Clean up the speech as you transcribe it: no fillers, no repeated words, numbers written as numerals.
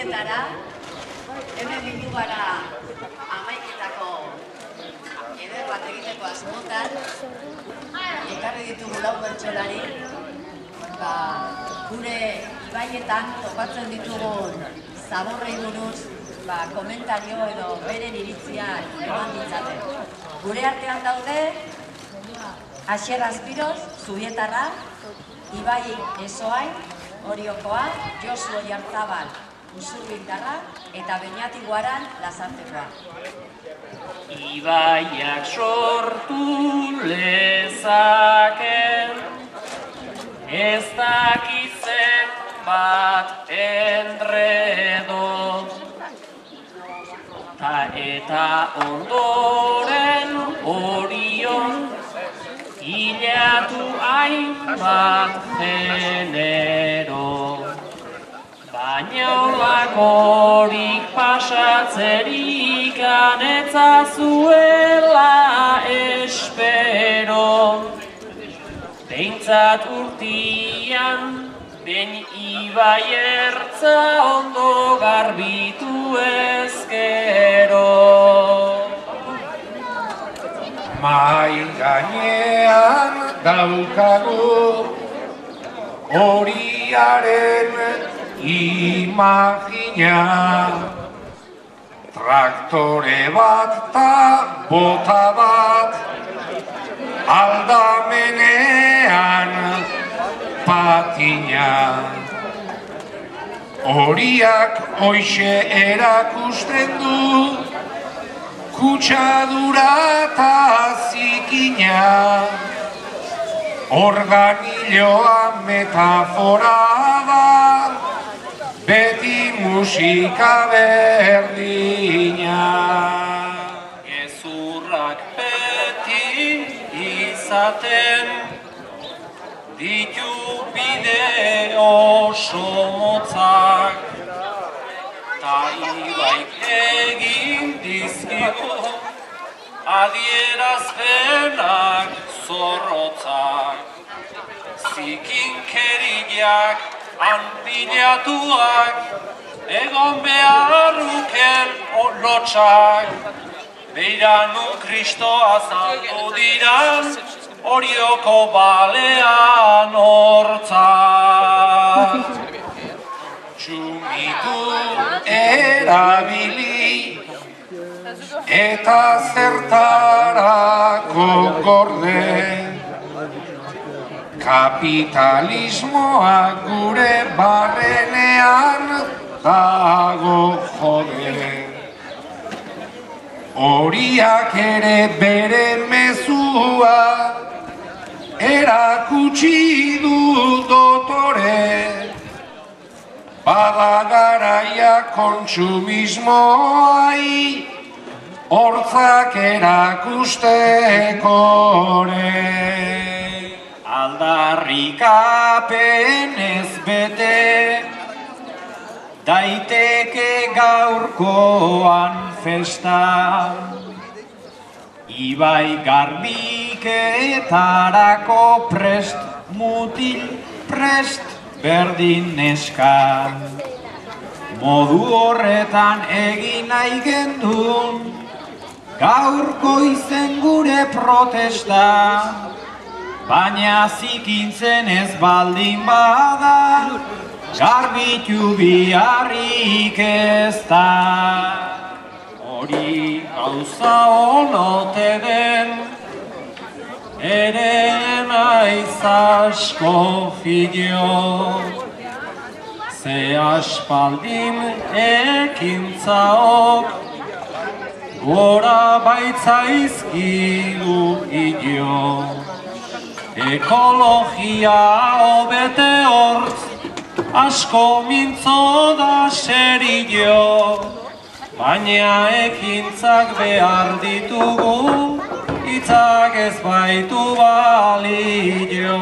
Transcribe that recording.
honetara, hemen bildu gara hamaiketako eder bat egiteko asmotan, ekarri ditugu lau bertsolari, gure ibaietan topatzen ditugun zaborrei buruz komentario edo beren iritzia eman ditzaten. Gure artean daude Asier Azpiroz, Zubietarra, Ibai Esoain, Oriokoa, Josu Oiartzabal, Usurbildarra, eta Beñati Guaran, Lasartekoa. Ibaiak sortu lezaken, ez dakizen bat enredo, eta ondoren Orion, hilatu hainbat genero. Baina olakorik pasatzerik anetzazuela espero. Behintzat urtian, ben Ibai ertza ondo garbitu ezkero. Mai gainean daukagu horiaren imagina, traktore bat ta bota bat aldamenean patina. Horiak hoixe erakusten du kutsadura eta zikina, organiloa metafora da, beti musika berdina. Gezurrak beti izaten, ditu bide oso motzak, ta Ibaik egin dizkigu adierazpenak zorrotzak. Zikinkeriak anpilatuak, egon beharruken lotxak. Beira nun Kristo azaldu diran, Orioko balean hortzak. Txumitu erabili, eta zertarako gorde. Kapitalismoa gure barrenean dago jode. Horiak ere bere mezua erakutsi du dotore. Bada garaia kontsumismoai hortzak erakustekore. Aldarrikapen ez bete, daiteke gaurkoan festa. Ibai garbiketarako prest, mutil prest, berdin neska. Modu horretan egin nahi gendun, gaurko izen gure protesta. Baina zikintzen ez baldin bada, garbitu biharrik ez da. Hori gauza onote den, ere naiz asko filio. Ze aspaldin ekintzaok, gora baitzaizkigu idio. Ekologia hobete hortz, asko mintzo da serio. Baina ekintzak behar ditugu, hitzak ez baitu balio.